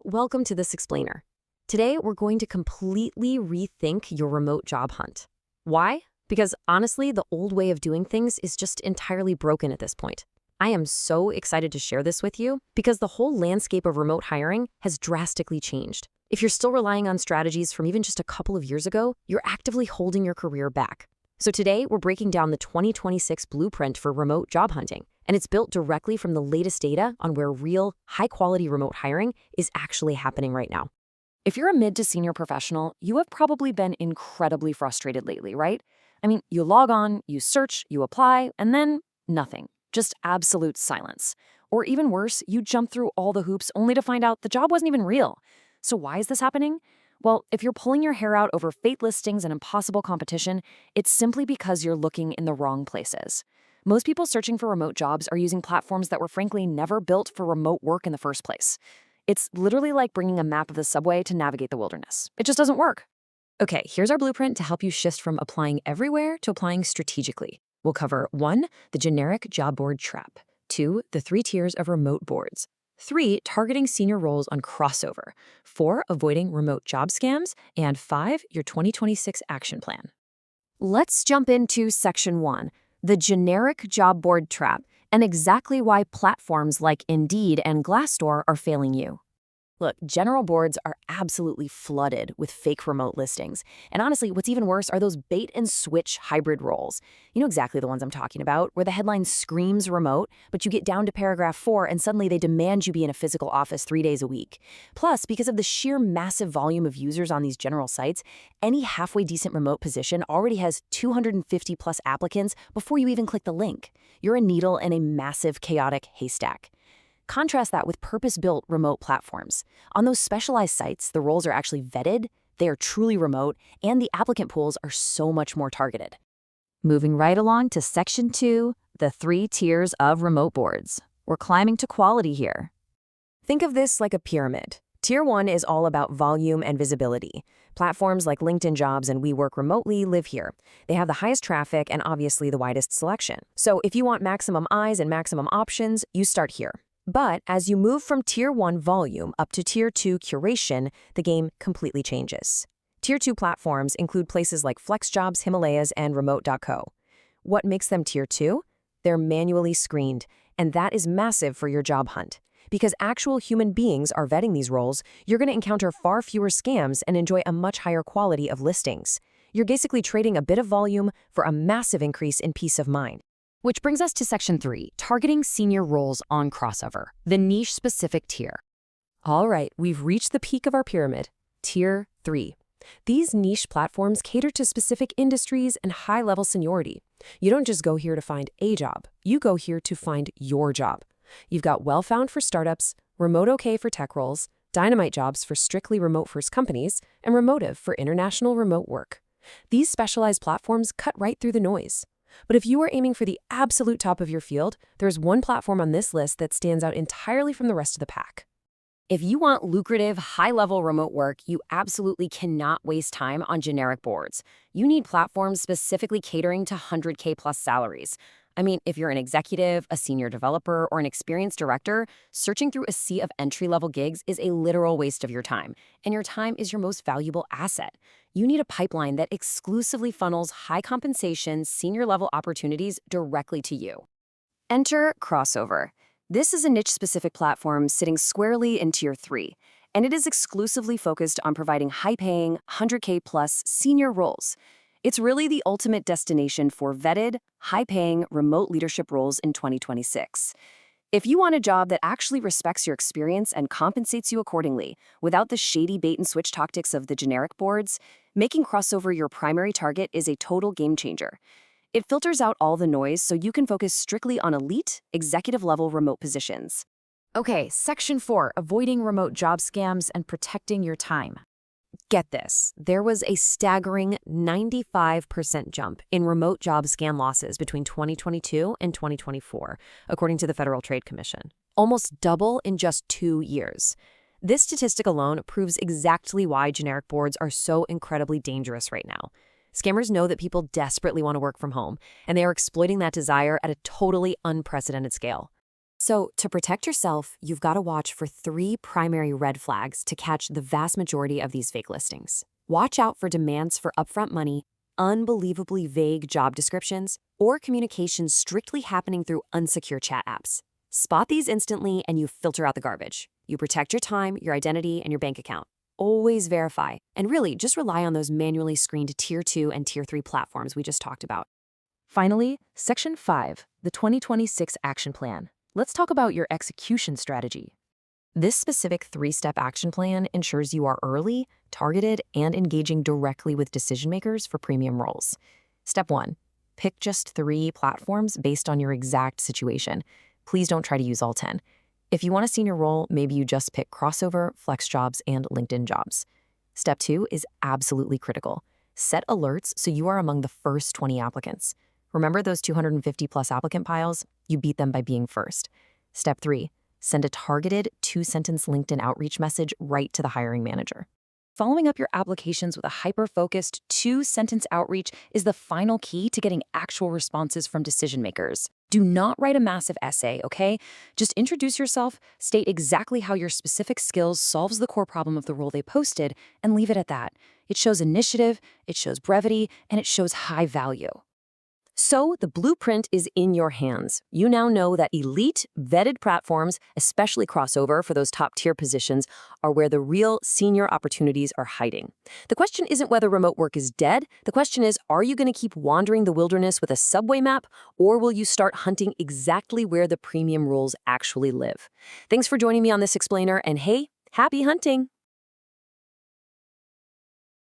welcome to this explainer. Today, we're going to completely rethink your remote job hunt. Why? Because honestly, the old way of doing things is just entirely broken at this point. I am so excited to share this with you because the whole landscape of remote hiring has drastically changed. If you're still relying on strategies from even just a couple of years ago, you're actively holding your career back. So today, we're breaking down the 2026 blueprint for remote job hunting, and it's built directly from the latest data on where real, high-quality remote hiring is actually happening right now. If you're a mid to senior professional, you have probably been incredibly frustrated lately, right? I mean, you log on, you search, you apply, and then nothing. Just absolute silence. Or even worse, you jump through all the hoops only to find out the job wasn't even real. So why is this happening? Well, if you're pulling your hair out over fake listings and impossible competition, it's simply because you're looking in the wrong places. Most people searching for remote jobs are using platforms that were frankly never built for remote work in the first place. It's literally like bringing a map of the subway to navigate the wilderness. It just doesn't work. Okay, here's our blueprint to help you shift from applying everywhere to applying strategically. We'll cover 1, the generic job board trap, 2, the 3 tiers of remote boards, 3, targeting senior roles on crossover, 4, avoiding remote job scams, and 5, your 2026 action plan. Let's jump into section 1, the generic job board trap, and exactly why platforms like Indeed and Glassdoor are failing you. Look, general boards are absolutely flooded with fake remote listings. And honestly, what's even worse are those bait-and-switch hybrid roles. You know exactly the ones I'm talking about, where the headline screams remote, but you get down to paragraph 4 and suddenly they demand you be in a physical office 3 days a week. Plus, because of the sheer massive volume of users on these general sites, any halfway decent remote position already has 250+ applicants before you even click the link. You're a needle in a massive, chaotic haystack. Contrast that with purpose-built remote platforms. On those specialized sites, the roles are actually vetted, they are truly remote, and the applicant pools are so much more targeted. Moving right along to section 2, the 3 tiers of remote boards. We're climbing to quality here. Think of this like a pyramid. Tier 1 is all about volume and visibility. Platforms like LinkedIn Jobs and We Work Remotely live here. They have the highest traffic and obviously the widest selection. So if you want maximum eyes and maximum options, you start here. But as you move from Tier 1 volume up to Tier 2 curation, the game completely changes. Tier 2 platforms include places like FlexJobs, Himalayas, and Remote.co. What makes them Tier 2? They're manually screened, and that is massive for your job hunt. Because actual human beings are vetting these roles, you're going to encounter far fewer scams and enjoy a much higher quality of listings. You're basically trading a bit of volume for a massive increase in peace of mind. Which brings us to section 3, targeting senior roles on crossover, the niche-specific tier. All right, we've reached the peak of our pyramid, Tier 3. These niche platforms cater to specific industries and high-level seniority. You don't just go here to find a job, you go here to find your job. You've got Wellfound for startups, Remote OK for tech roles, Dynamite Jobs for strictly remote-first companies, and Remotive for international remote work. These specialized platforms cut right through the noise. But if you are aiming for the absolute top of your field, there's one platform on this list that stands out entirely from the rest of the pack. If you want lucrative, high-level remote work, you absolutely cannot waste time on generic boards. You need platforms specifically catering to 100K plus salaries. I mean, if you're an executive, a senior developer, or an experienced director, searching through a sea of entry-level gigs is a literal waste of your time, and your time is your most valuable asset. You need a pipeline that exclusively funnels high-compensation, senior-level opportunities directly to you. Enter Crossover. This is a niche-specific platform sitting squarely in Tier 3, and it is exclusively focused on providing high-paying, 100K plus senior roles. It's really the ultimate destination for vetted, high-paying, remote leadership roles in 2026. If you want a job that actually respects your experience and compensates you accordingly, without the shady bait-and-switch tactics of the generic boards, making Crossover your primary target is a total game-changer. It filters out all the noise so you can focus strictly on elite, executive-level remote positions. Okay, Section 4, avoiding remote job scams and protecting your time. Get this, there was a staggering 95% jump in remote job scam losses between 2022 and 2024, according to the Federal Trade Commission. Almost double in just 2 years. This statistic alone proves exactly why generic boards are so incredibly dangerous right now. Scammers know that people desperately want to work from home, and they are exploiting that desire at a totally unprecedented scale. So, to protect yourself, you've got to watch for 3 primary red flags to catch the vast majority of these fake listings. Watch out for demands for upfront money, unbelievably vague job descriptions, or communications strictly happening through unsecure chat apps. Spot these instantly and you filter out the garbage. You protect your time, your identity, and your bank account. Always verify, and really just rely on those manually screened Tier 2 and Tier 3 platforms we just talked about. Finally, Section 5, the 2026 Action Plan. Let's talk about your execution strategy. This specific 3-step action plan ensures you are early, targeted, and engaging directly with decision makers for premium roles. Step 1. Pick just 3 platforms based on your exact situation. Please don't try to use all 10. If you want a senior role, maybe you just pick Crossover, FlexJobs, and LinkedIn Jobs. Step 2 is absolutely critical. Set alerts so you are among the first 20 applicants. Remember those 250+ applicant piles? You beat them by being first. Step 3, send a targeted 2-sentence LinkedIn outreach message right to the hiring manager. Following up your applications with a hyper-focused 2-sentence outreach is the final key to getting actual responses from decision makers. Do not write a massive essay, okay? Just introduce yourself, state exactly how your specific skills solves the core problem of the role they posted, and leave it at that. It shows initiative, it shows brevity, and it shows high value. So the blueprint is in your hands. You now know that elite, vetted platforms, especially Crossover for those top-tier positions, are where the real senior opportunities are hiding. The question isn't whether remote work is dead. The question is, are you going to keep wandering the wilderness with a subway map, or will you start hunting exactly where the premium roles actually live? Thanks for joining me on this explainer, and hey, happy hunting!